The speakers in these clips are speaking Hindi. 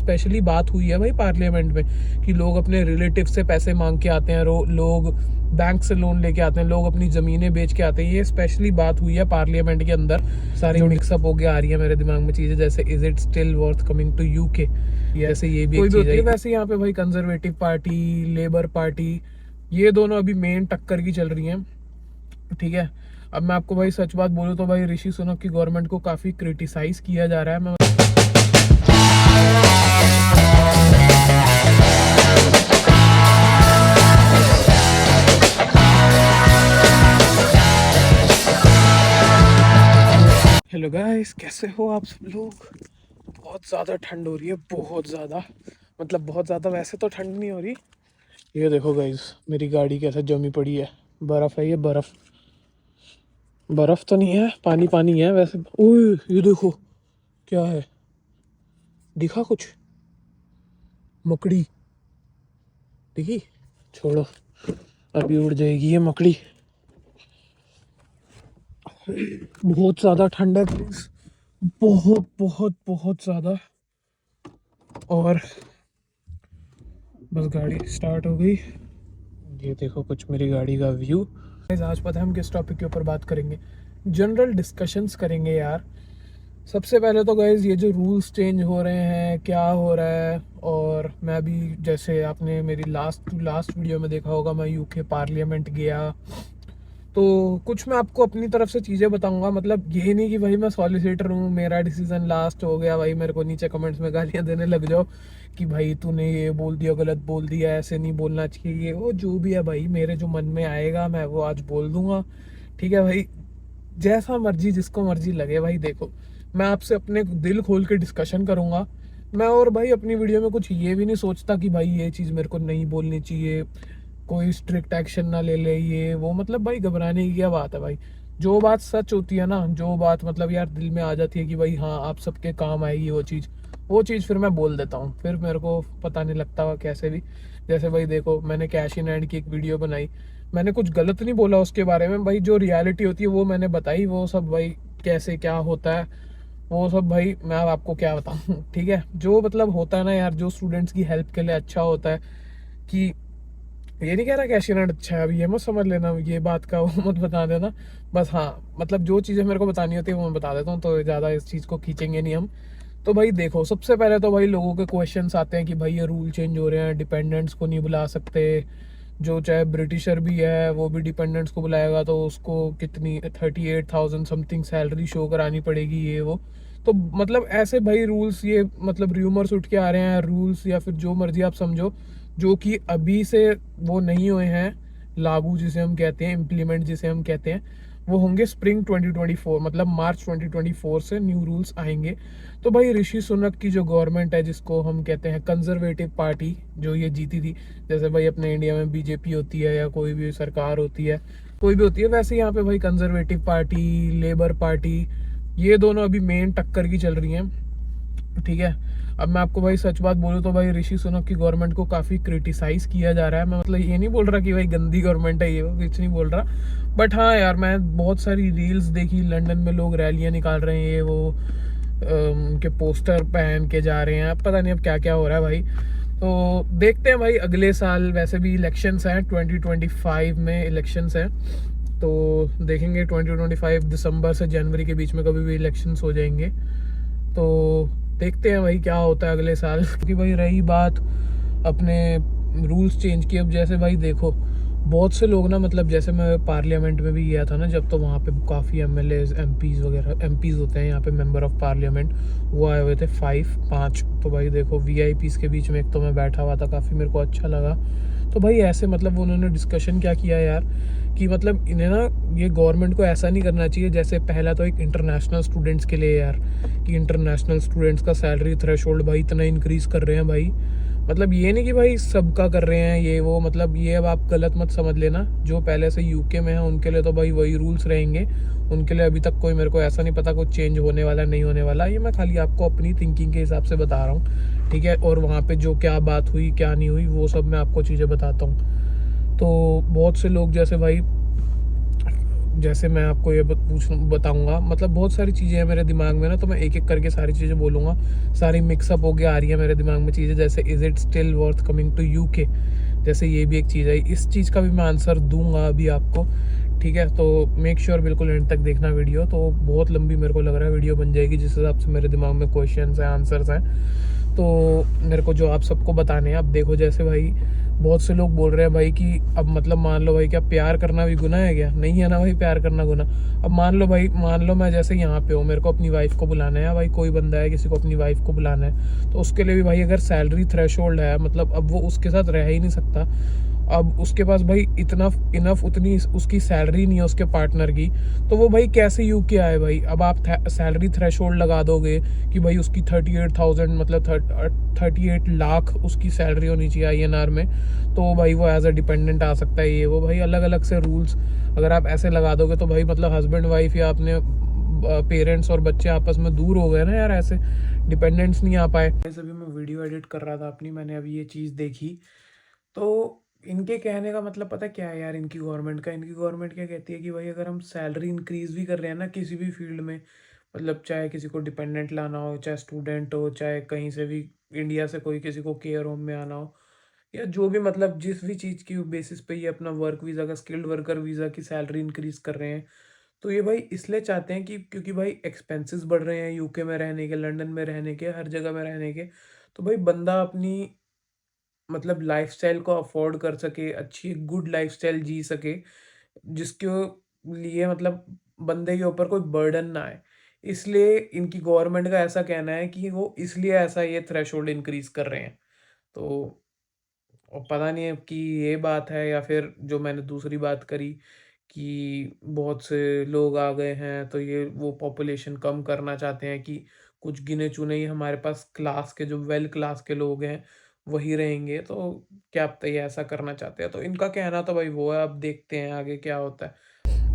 स्पेशली बात हुई है भाई पार्लियामेंट में कि लोग अपने रिलेटिव से पैसे मांग के आते हैं, लोग बैंक से लोन लेके आते हैं, लोग अपनी ज़मीनें बेच के आते हैं। ये स्पेशली बात हुई है पार्लियामेंट के अंदर। सारी मिक्सअप होके आ रही है मेरे दिमाग में चीज़ें, जैसे is it still worth coming to UK, जैसे ये भी कोई भी होती है। वैसे यहाँ पे भाई कंजर्वेटिव पार्टी, लेबर पार्टी, ये दोनों अभी मेन टक्कर की चल रही हैं, ठीक है। अब मैं आपको भाई सच बात बोलूँ तो भाई ऋषि सुनक की गवर्नमेंट को काफ़ी क्रिटिसाइज़ किया जा रहा है। मैं हेलो गाइस, कैसे हो आप सब लोग। बहुत ज़्यादा ठंड हो रही है, बहुत ज़्यादा, मतलब बहुत ज़्यादा। वैसे तो ठंड नहीं हो रही। ये देखो गाइस, मेरी गाड़ी कैसे जमी पड़ी है, बर्फ़ है, ये बर्फ़ तो नहीं है, पानी पानी है वैसे। ओए ये देखो क्या है, दिखा कुछ, मकड़ी दिखी, छोड़ो अभी उड़ जाएगी ये मकड़ी। बहुत ज़्यादा ठंड है गाइस, बहुत बहुत बहुत ज़्यादा। और बस गाड़ी स्टार्ट हो गई, ये देखो कुछ मेरी गाड़ी का व्यू। आज पता है हम किस टॉपिक के ऊपर बात करेंगे, जनरल डिस्कशंस करेंगे यार। सबसे पहले तो गाइज ये जो रूल्स चेंज हो रहे हैं, क्या हो रहा है। और मैं भी, जैसे आपने मेरी लास्ट वीडियो में देखा होगा, मैं यूके पार्लियामेंट गया, तो कुछ मैं आपको अपनी तरफ से चीज़ें बताऊंगा। मतलब ये नहीं कि भाई मैं सॉलिसिटर हूँ, मेरा डिसीजन लास्ट हो गया, भाई मेरे को नीचे कमेंट्स में गालियाँ देने लग जाओ कि भाई तूने ये बोल दिया, गलत बोल दिया, ऐसे नहीं बोलना चाहिए। वो जो भी है भाई, मेरे जो मन में आएगा मैं वो आज बोल दूंगा, ठीक है भाई। जैसा मर्जी, जिसको मर्जी लगे भाई। देखो, मैं आपसे अपने दिल खोल के डिस्कशन करूंगा मैं, और भाई अपनी वीडियो में कुछ ये भी नहीं सोचता कि भाई ये चीज़ मेरे को नहीं बोलनी चाहिए, कोई स्ट्रिक्ट एक्शन ना ले ले, ये वो। मतलब भाई घबराने की क्या बात है भाई। जो बात सच होती है ना, जो बात मतलब यार दिल में आ जाती है कि भाई हाँ आप सबके काम आएगी वो चीज़ फिर मैं बोल देता हूँ, फिर मेरे को पता नहीं लगता कैसे भी। जैसे भाई देखो, मैंने कैश इन हैंड की एक वीडियो बनाई, मैंने कुछ गलत नहीं बोला उसके बारे में भाई, जो रियलिटी होती है वो मैंने बताई। वो सब भाई कैसे क्या होता है वो सब भाई मैं अब आपको क्या बताऊँ ठीक है। जो मतलब होता है ना यार, जो स्टूडेंट्स की हेल्प के लिए अच्छा होता है, कि ये नहीं कह रहा कैश इन हैंड अच्छा है, अभी ये मत समझ लेना, ये बात का वो मत बता देना। बस हाँ, मतलब जो चीज़ें मेरे को बतानी होती है वो मैं बता देता हूँ, तो ज़्यादा इस चीज़ को खींचेंगे नहीं हम। तो भाई देखो, सबसे पहले तो भाई लोगों के क्वेश्चंस आते हैं कि भाई ये रूल चेंज हो रहे हैं, डिपेंडेंट्स को नहीं बुला सकते। जो चाहे ब्रिटिशर भी है वो भी डिपेंडेंट्स को बुलाएगा तो उसको कितनी 38,000 समथिंग सैलरी शो करानी पड़ेगी, ये वो। तो मतलब ऐसे भाई रूल्स, ये मतलब र्यूमर्स उठ के आ रहे हैं, रूल्स या फिर जो मर्जी आप समझो, जो कि अभी से वो नहीं हुए हैं लागू, जिसे हम कहते हैं इम्प्लीमेंट, जिसे हम कहते हैं, वो होंगे स्प्रिंग 2024, मतलब मार्च 2024 से न्यू रूल्स आएंगे। तो भाई ऋषि सुनक की जो गवर्नमेंट है, जिसको हम कहते हैं कंजर्वेटिव पार्टी, जो ये जीती थी, जैसे भाई अपने इंडिया में बीजेपी होती है या कोई भी सरकार होती है, कोई भी होती है, वैसे यहाँ पे भाई कंजर्वेटिव पार्टी, लेबर पार्टी, ये दोनों अभी मेन टक्कर की चल रही हैं, ठीक है। अब मैं आपको भाई सच बात बोलूँ तो भाई ऋषि सुनक की गवर्नमेंट को काफ़ी क्रिटिसाइज़ किया जा रहा है। मैं मतलब ये नहीं बोल रहा कि भाई गंदी गवर्नमेंट है, ये वो कुछ नहीं बोल रहा, बट हाँ यार, मैं बहुत सारी रील्स देखी, लंदन में लोग रैलियाँ निकाल रहे हैं, ये वो उनके पोस्टर पहन के जा रहे हैं, पता नहीं अब क्या क्या हो रहा है भाई। तो देखते हैं भाई, अगले साल वैसे भी इलेक्शंस हैं, 2025 में इलेक्शंस हैं, तो देखेंगे 2025 दिसंबर से जनवरी के बीच में कभी भी इलेक्शंस हो जाएंगे, तो देखते हैं भाई क्या होता है अगले साल। क्योंकि भाई रही बात अपने रूल्स चेंज की, अब जैसे भाई देखो, बहुत से लोग ना, मतलब जैसे मैं पार्लियामेंट में भी गया था ना जब, तो वहाँ पे काफ़ी MLAs, MPs वगैरह, MPs होते हैं यहाँ पे, मेंबर ऑफ पार्लियामेंट, वो आए हुए थे 5। तो भाई देखो VIPs के बीच में एक तो मैं बैठा हुआ था, काफ़ी मेरे को अच्छा लगा। तो भाई ऐसे मतलब उन्होंने डिस्कशन क्या किया यार, कि मतलब इन्हें ना, ये गवर्नमेंट को ऐसा नहीं करना चाहिए। जैसे पहला तो एक इंटरनेशनल स्टूडेंट्स के लिए यार, कि इंटरनेशनल स्टूडेंट्स का सैलरी थ्रेशोल्ड भाई इतना इंक्रीज़ कर रहे हैं भाई। मतलब ये नहीं कि भाई सबका कर रहे हैं ये वो, मतलब ये अब आप गलत मत समझ लेना। जो पहले से यूके में है उनके लिए तो भाई वही रूल्स रहेंगे, उनके लिए अभी तक कोई, मेरे को ऐसा नहीं पता कुछ चेंज होने वाला नहीं होने वाला। ये मैं खाली आपको अपनी थिंकिंग के हिसाब से बता रहा हूँ, ठीक है। और वहाँ पे जो क्या बात हुई क्या नहीं हुई वो सब मैं आपको चीज़ें बताता हूँ। तो बहुत से लोग जैसे भाई जैसे मैं आपको ये बताऊंगा, मतलब बहुत सारी चीज़ें हैं मेरे दिमाग में ना, तो मैं एक एक करके सारी चीज़ें बोलूँगा। सारी मिक्सअप होके आ रही है मेरे दिमाग में चीज़ें, जैसे is it still worth coming to UK, जैसे ये भी एक चीज़ है। इस चीज़ का भी मैं आंसर दूंगा अभी आपको, ठीक है। तो मेक श्योर बिल्कुल एंड तक देखना वीडियो, तो बहुत लंबी मेरे को लग रहा है वीडियो बन जाएगी, जिस हिसाब से मेरे दिमाग में क्वेश्चंस हैं, आंसर्स हैं, तो मेरे को जो आप सबको बताने हैं। अब देखो, जैसे भाई बहुत से लोग बोल रहे हैं भाई कि अब मतलब मान लो भाई, क्या प्यार करना भी गुनाह है क्या? नहीं है ना भाई, प्यार करना गुनाह। अब मान लो भाई, मान लो मैं जैसे यहाँ पे हूँ, मेरे को अपनी वाइफ को बुलाना है, भाई कोई बंदा है किसी को अपनी वाइफ को बुलाना है, तो उसके लिए भी भाई अगर सैलरी थ्रेशोल्ड है, मतलब अब वो उसके साथ रह ही नहीं सकता। अब उसके पास भाई इतना इनफ उतनी उसकी सैलरी नहीं है उसके पार्टनर की, तो वो भाई कैसे यूके आए भाई? अब आप सैलरी थ्रेशोल्ड लगा दोगे कि भाई उसकी 38,000 मतलब 38 लाख उसकी सैलरी होनी चाहिए INR में, तो भाई वो एज अ डिपेंडेंट आ सकता है। ये वो भाई अलग अलग से रूल्स अगर आप ऐसे लगा दोगे, तो भाई मतलब हस्बैंड वाइफ या अपने पेरेंट्स और बच्चे आपस में दूर हो गए ना यार, ऐसे डिपेंडेंट्स नहीं आ पाए। वैसे भी मैं वीडियो एडिट कर रहा था अपनी, मैंने अभी ये चीज़ देखी, तो इनके कहने का मतलब पता क्या है यार, इनकी गवर्नमेंट क्या कहती है कि भाई अगर हम सैलरी इंक्रीज भी कर रहे हैं ना किसी भी फील्ड में, मतलब चाहे किसी को डिपेंडेंट लाना हो, चाहे स्टूडेंट हो, चाहे कहीं से भी इंडिया से कोई किसी को केयर होम में आना हो, या जो भी मतलब जिस भी चीज़ की बेसिस पे ये अपना वर्क वीज़ा का स्किल्ड वर्कर वीज़ा की सैलरी इंक्रीज कर रहे हैं, तो ये भाई इसलिए चाहते हैं कि क्योंकि भाई एक्सपेंसेस बढ़ रहे हैं यूके में रहने के, लंदन में रहने के, हर जगह में रहने के, तो भाई बंदा अपनी मतलब लाइफस्टाइल को अफोर्ड कर सके, अच्छी गुड लाइफस्टाइल जी सके, जिसके लिए मतलब बंदे के ऊपर कोई बर्डन ना आए। इसलिए इनकी गवर्नमेंट का ऐसा कहना है कि वो इसलिए ऐसा ये थ्रेशोल्ड इंक्रीज कर रहे हैं। तो और पता नहीं है कि ये बात है या फिर जो मैंने दूसरी बात करी कि बहुत से लोग आ गए हैं, तो ये वो पॉपुलेशन कम करना चाहते हैं कि कुछ गिने चुने ही हमारे पास क्लास के जो वेल क्लास के लोग हैं वही रहेंगे, तो क्या पता ये ऐसा करना चाहते हैं। तो इनका कहना तो भाई वो है, अब देखते हैं आगे क्या होता है।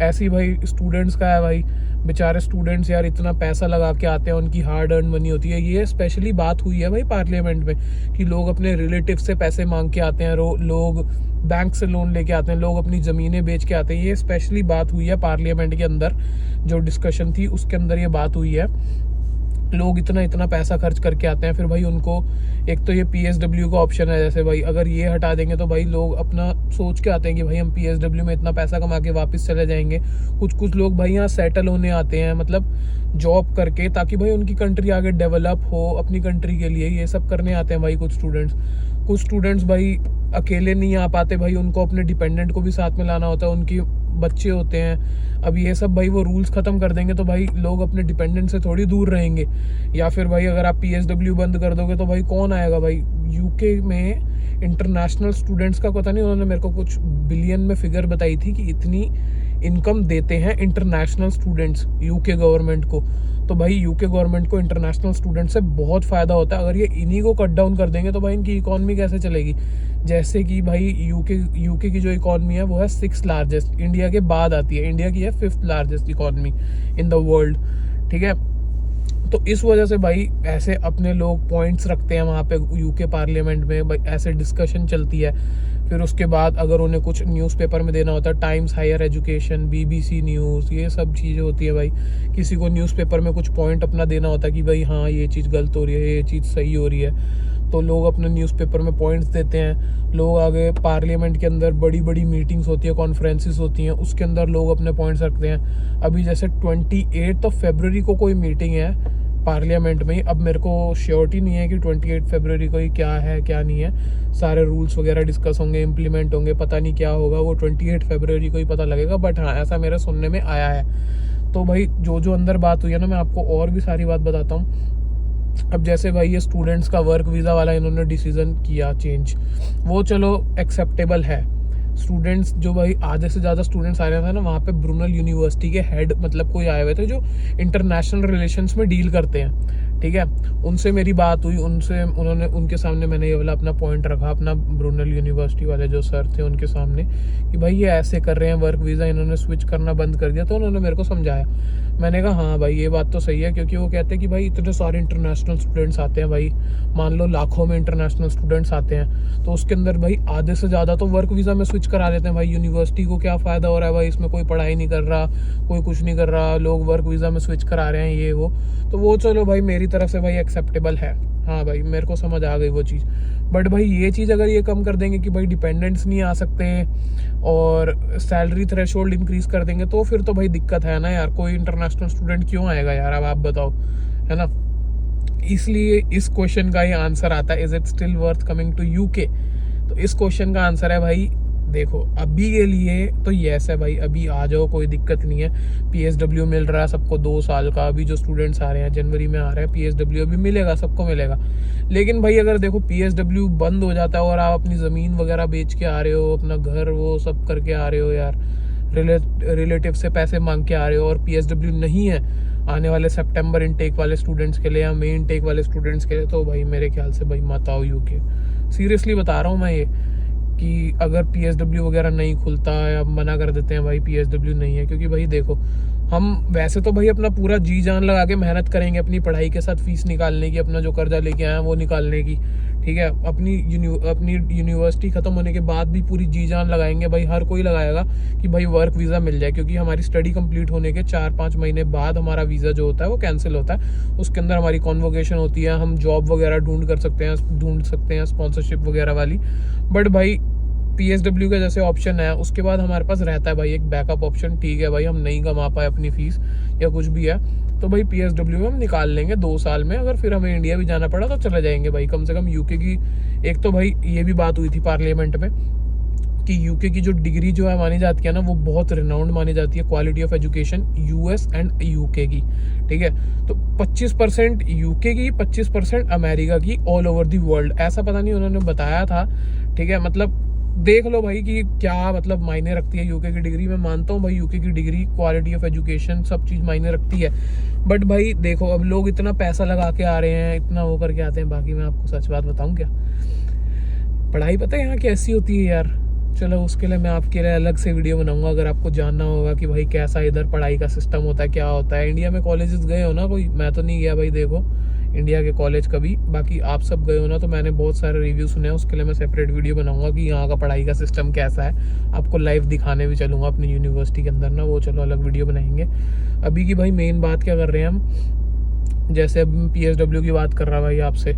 ऐसे ही भाई स्टूडेंट्स का है भाई, बेचारे स्टूडेंट्स यार इतना पैसा लगा के आते हैं, उनकी हार्ड अर्न मनी होती है। ये स्पेशली बात हुई है भाई पार्लियामेंट में कि लोग अपने रिलेटिव से पैसे मांग के आते हैं, लोग बैंक से लोन लेके आते हैं, लोग अपनी ज़मीनें बेच के आते हैं। ये स्पेशली बात हुई है पार्लियामेंट के अंदर, जो डिस्कशन थी उसके अंदर ये बात हुई है। लोग इतना इतना पैसा खर्च करके आते हैं, फिर भाई उनको एक तो ये PSW का ऑप्शन है, जैसे भाई अगर ये हटा देंगे तो भाई लोग अपना सोच के आते हैं कि भाई हम PSW में इतना पैसा कमा के वापस चले जाएंगे। कुछ लोग भाई यहाँ सेटल होने आते हैं, मतलब जॉब करके, ताकि भाई उनकी कंट्री आगे डेवलप हो अपनी कंट्री के लिए, ये सब करने आते हैं भाई कुछ स्टूडेंट्स भाई अकेले नहीं आ पाते भाई, उनको अपने डिपेंडेंट को भी साथ में लाना होता है, उनकी बच्चे होते हैं। अब ये सब भाई वो रूल्स ख़त्म कर देंगे तो भाई लोग अपने डिपेंडेंट से थोड़ी दूर रहेंगे। या फिर भाई अगर आप PSW बंद कर दोगे तो भाई कौन आएगा भाई यूके में? इंटरनेशनल स्टूडेंट्स का पता नहीं, उन्होंने मेरे को कुछ बिलियन में फिगर बताई थी कि इतनी इनकम देते हैं इंटरनेशनल स्टूडेंट्स यूके गवर्नमेंट को। तो भाई यूके गवर्नमेंट को इंटरनेशनल स्टूडेंट से बहुत फ़ायदा होता है। अगर ये इन्हीं को कट डाउन कर देंगे तो भाई इनकी इकॉनमी कैसे चलेगी? जैसे कि भाई यूके की जो इकॉनमी है वो है 6th लार्जेस्ट, इंडिया के बाद आती है, इंडिया की है 5th largest economy in the world, ठीक है। तो इस वजह से भाई ऐसे अपने लोग पॉइंट्स रखते हैं वहाँ पे यूके पार्लियामेंट में, भाई ऐसे डिस्कशन चलती है। फिर उसके बाद अगर उन्हें कुछ न्यूज़पेपर में देना होता है, times higher education, BBC news, ये सब चीज़ें होती है भाई। किसी को न्यूज़पेपर में कुछ पॉइंट अपना देना होता है कि भाई हाँ ये चीज़ गलत हो रही है, ये चीज़ सही हो रही है, तो लोग अपने न्यूज़पेपर में पॉइंट्स देते हैं। लोग आगे पार्लियामेंट के अंदर बड़ी बड़ी मीटिंग्स होती है, कॉन्फ्रेंसेस होती हैं, उसके अंदर लोग अपने पॉइंट्स रखते हैं। अभी जैसे 28 फरवरी को कोई मीटिंग है पार्लियामेंट में, अब मेरे को श्योरिटी नहीं है कि 28 फरवरी को ही क्या है क्या नहीं है, सारे रूल्स वगैरह डिस्कस होंगे, इम्प्लीमेंट होंगे, पता नहीं क्या होगा, वो 28 फरवरी को ही पता लगेगा। बट हाँ, ऐसा मेरे सुनने में आया है। तो भाई जो अंदर बात हुई है ना, मैं आपको और भी सारी बात बताता हूँ। अब जैसे भाई ये स्टूडेंट्स का वर्क वीज़ा वाला इन्होंने डिसीजन किया चेंज, वो चलो एक्सेप्टेबल है। स्टूडेंट्स जो भाई आधे से ज़्यादा स्टूडेंट्स आ रहे थे ना वहाँ पे, ब्रूनल यूनिवर्सिटी के हेड मतलब कोई आए हुए थे जो इंटरनेशनल रिलेशंस में डील करते हैं, ठीक है। उनसे मेरी बात हुई, उनके सामने मैंने ये वाला अपना पॉइंट रखा, अपना ब्रूनल यूनिवर्सिटी वाले जो सर थे उनके सामने, कि भाई ये ऐसे कर रहे हैं, वर्क वीज़ा इन्होंने स्विच करना बंद कर दिया। तो उन्होंने मेरे को समझाया। मैंने कहा हाँ भाई ये बात तो सही है, क्योंकि वो कहते हैं कि भाई इतने सारे इंटरनेशनल स्टूडेंट्स आते हैं भाई, मान लो लाखों में इंटरनेशनल स्टूडेंट्स आते हैं, तो उसके अंदर भाई आधे से ज़्यादा तो वर्क वीज़ा में स्विच करा देते हैं भाई। यूनिवर्सिटी को क्या फ़ायदा हो रहा है भाई, इसमें कोई पढ़ाई नहीं कर रहा, कोई कुछ नहीं कर रहा, लोग वर्क वीज़ा में स्विच करा रहे हैं ये वो। तो वो चलो भाई मेरी तरफ से भाई एक्सेप्टेबल है, हाँ भाई मेरे को समझ आ गई वो चीज़। बट भाई ये चीज़ अगर ये कम कर देंगे कि भाई डिपेंडेंट्स नहीं आ सकते और सैलरी थ्रेशोल्ड इंक्रीज कर देंगे, तो फिर तो भाई दिक्कत है ना यार, कोई इंटरनेशनल स्टूडेंट क्यों आएगा यार, अब आप बताओ, है ना। इसलिए इस क्वेश्चन का ही आंसर आता है, is it still worth coming to UK. तो इस क्वेश्चन का आंसर है भाई देखो अभी के लिए तो यस है भाई, अभी आ जाओ कोई दिक्कत नहीं है। पीएसडब्ल्यू मिल रहा है सबको 2 साल का, अभी जो स्टूडेंट्स आ रहे हैं जनवरी में आ रहे हैं, पीएसडब्ल्यू अभी मिलेगा, सबको मिलेगा। लेकिन भाई अगर देखो पीएसडब्ल्यू बंद हो जाता है और आप अपनी ज़मीन वगैरह बेच के आ रहे हो, अपना घर वो सब करके आ रहे हो यार, रिलेटिव से पैसे मांग के आ रहे हो, और पीएसडब्ल्यू नहीं है आने वाले सितंबर इनटेक वाले स्टूडेंट्स के लिए या मई इनटेक वाले स्टूडेंट्स के लिए, तो भाई मेरे ख्याल से भाई मत आओ यूके। सीरियसली बता रहा हूँ मैं ये, कि अगर पीएसडब्ल्यू वगैरह नहीं खुलता या मना कर देते हैं भाई पीएसडब्ल्यू नहीं है, क्योंकि भाई देखो हम वैसे तो भाई अपना पूरा जी जान लगा के मेहनत करेंगे अपनी पढ़ाई के साथ फीस निकालने की, अपना जो कर्जा लेके आए हैं वो निकालने की, ठीक है। अपनी यूनिवर्सिटी ख़त्म होने के बाद भी पूरी जी जान लगाएंगे भाई, हर कोई लगाएगा कि भाई वर्क वीज़ा मिल जाए, क्योंकि हमारी स्टडी कंप्लीट होने के 4-5 महीने बाद हमारा वीज़ा जो होता है वो कैंसिल होता है। उसके अंदर हमारी कॉन्वोकेशन होती है, हम जॉब वगैरह ढूंढ सकते हैं स्पॉन्सरशिप वगैरह वाली। बट भाई पीएसडब्ल्यू का जैसे ऑप्शन है उसके बाद हमारे पास रहता है भाई एक बैकअप ऑप्शन, ठीक है भाई हम नहीं कमा पाए अपनी फीस या कुछ भी है तो भाई पीएसडब्ल्यू में हम निकाल लेंगे 2 साल में, अगर फिर हमें इंडिया भी जाना पड़ा तो चले जाएंगे भाई। कम से कम यूके की एक तो भाई ये भी बात हुई थी पार्लियामेंट में कि यूके की जो डिग्री जो है मानी जाती है ना वो बहुत रिनाउंड मानी जाती है, quality of education US and UK की, ठीक है। तो 25% यूके की, 25% अमेरिका की, ऑल ओवर दी वर्ल्ड, ऐसा पता नहीं उन्होंने बताया था, ठीक है। मतलब देख लो भाई कि क्या मतलब मायने रखती है यूके की डिग्री। मैं मानता हूँ भाई यूके की डिग्री, क्वालिटी ऑफ एजुकेशन, सब चीज़ मायने रखती है। बट भाई देखो अब लोग इतना पैसा लगा के आ रहे हैं, इतना वो करके आते हैं। बाकी मैं आपको सच बात बताऊँ क्या, पढ़ाई पता है यहाँ की ऐसी होती है यार, चलो उसके लिए मैं आपके लिए अलग से वीडियो बनाऊंगा अगर आपको जानना होगा कि भाई कैसा इधर पढ़ाई का सिस्टम होता है, क्या होता है। इंडिया में कॉलेजेस गए हो ना कोई, मैं तो नहीं गया भाई देखो इंडिया के कॉलेज कभी, बाकी आप सब गए हो ना, तो मैंने बहुत सारे रिव्यू सुने हैं, उसके लिए मैं सेपरेट वीडियो बनाऊंगा कि यहाँ का पढ़ाई का सिस्टम कैसा है। आपको लाइव दिखाने भी चलूँगा अपनी यूनिवर्सिटी के अंदर ना, वो चलो अलग वीडियो बनाएंगे। अभी की भाई मेन बात क्या कर रहे हैं हम, जैसे अब पीएसडब्ल्यू की बात कर रहा भाई आपसे,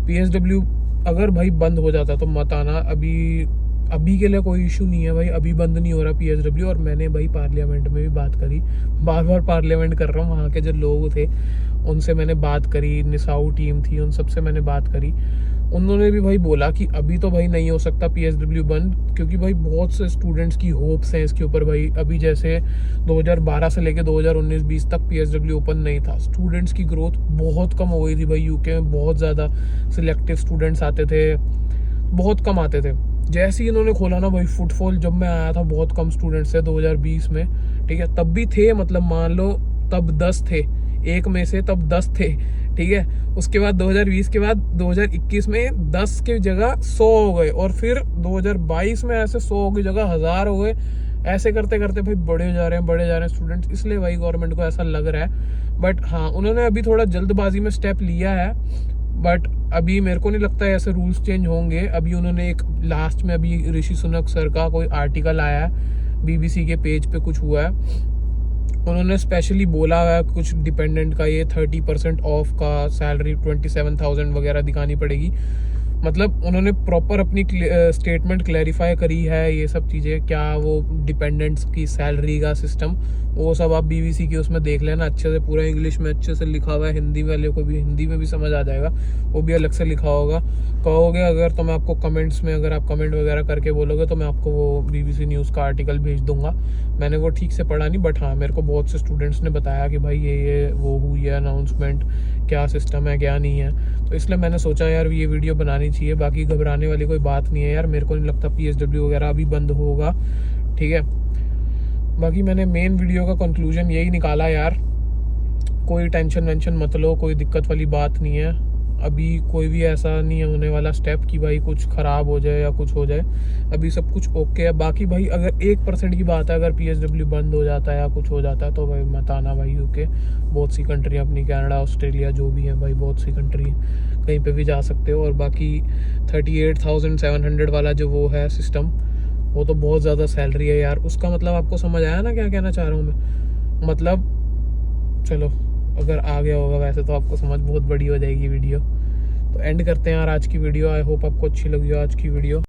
पीएसडब्ल्यू अगर भाई बंद हो जाता तो मत आना, अभी के लिए कोई इशू नहीं है भाई, अभी बंद नहीं हो रहा पीएसडब्ल्यू। और मैंने भाई पार्लियामेंट में भी बात करी, बार बार पार्लियामेंट कर रहा हूँ, वहाँ के जो लोग थे उनसे मैंने बात करी, निसाऊ टीम थी उन सबसे मैंने बात करी, उन्होंने भी भाई बोला कि अभी तो भाई नहीं हो सकता पीएसडब्ल्यू बंद, क्योंकि भाई बहुत से स्टूडेंट्स की होप्स हैं इसके ऊपर भाई। अभी जैसे 2012 से लेके 2019-20 तक पीएसडब्ल्यू ओपन नहीं था, स्टूडेंट्स की ग्रोथ बहुत कम हो गई थी भाई यूके में, बहुत ज़्यादा सिलेक्टिव स्टूडेंट्स आते थे, बहुत कम आते थे। जैसे ही इन्होंने खोला ना भाई, फुटफॉल, जब मैं आया था बहुत कम स्टूडेंट्स थे 2020 में, ठीक है, तब भी थे, मतलब मान लो तब 10 थे, एक में से तब 10 थे, ठीक है। उसके बाद 2020 के बाद 2021 में 10 की जगह 100 हो गए, और फिर 2022 में ऐसे 100 की जगह 1000 हो गए। ऐसे करते करते भाई बड़े जा रहे हैं स्टूडेंट्स, इसलिए भाई गवर्नमेंट को ऐसा लग रहा है। बट हाँ, उन्होंने अभी थोड़ा जल्दबाजी में स्टेप लिया है, बट अभी मेरे को नहीं लगता है ऐसे रूल्स चेंज होंगे। अभी उन्होंने एक लास्ट में अभी ऋषि सुनक सर का कोई आर्टिकल आया है, बीबीसी के पेज पे कुछ हुआ है, उन्होंने स्पेशली बोला है कुछ डिपेंडेंट का ये 30% ऑफ का सैलरी 27,000 वगैरह दिखानी पड़ेगी। मतलब उन्होंने प्रॉपर अपनी स्टेटमेंट क्लैरिफाई करी है, ये सब चीज़ें, क्या वो डिपेंडेंट्स की सैलरी का सिस्टम, वो सब आप बीबीसी की उसमें देख लेना अच्छे से, पूरा इंग्लिश में अच्छे से लिखा हुआ है, हिंदी वाले को भी हिंदी में भी समझ आ जाएगा, वो भी अलग से लिखा होगा। कहोगे अगर तो मैं आपको कमेंट्स में, अगर आप कमेंट वगैरह करके बोलोगे तो मैं आपको वो बीबीसी न्यूज़ का आर्टिकल भेज दूंगा। मैंने वो ठीक से पढ़ा नहीं, बट हाँ मेरे को बहुत से स्टूडेंट्स ने बताया कि भाई ये वो हुई है अनाउंसमेंट, क्या सिस्टम है क्या नहीं है, तो इसलिए मैंने सोचा यार ये वीडियो बनानी चाहिए। बाकी घबराने वाली कोई बात नहीं है यार, मेरे को नहीं लगता पीएसडब्ल्यू वगैरह अभी बंद होगा, ठीक है। बाकी मैंने मेन वीडियो का कंक्लूजन यही निकाला यार, कोई टेंशन वेंशन मत लो, कोई दिक्कत वाली बात नहीं है। अभी कोई भी ऐसा नहीं होने वाला स्टेप कि भाई कुछ ख़राब हो जाए या कुछ हो जाए, अभी सब कुछ ओके है। बाकी भाई अगर 1% की बात है, अगर PSW बंद हो जाता है या कुछ हो जाता है तो भाई मत आना भाई, यूके बहुत सी कंट्री अपनी, कनाडा ऑस्ट्रेलिया जो भी है भाई, बहुत सी कंट्री है, कहीं पे भी जा सकते हो। और बाकी 38,700 वाला जो वो है सिस्टम, वो तो बहुत ज़्यादा सैलरी है यार उसका। मतलब आपको समझ आया ना क्या कहना चाह रहा हूँ मैं? मतलब चलो, अगर आ गया होगा वैसे तो आपको समझ बहुत बड़ी हो जाएगी वीडियो। तो एंड करते हैं यार आज की वीडियो। आई होप आपको अच्छी लगी हो आज की वीडियो।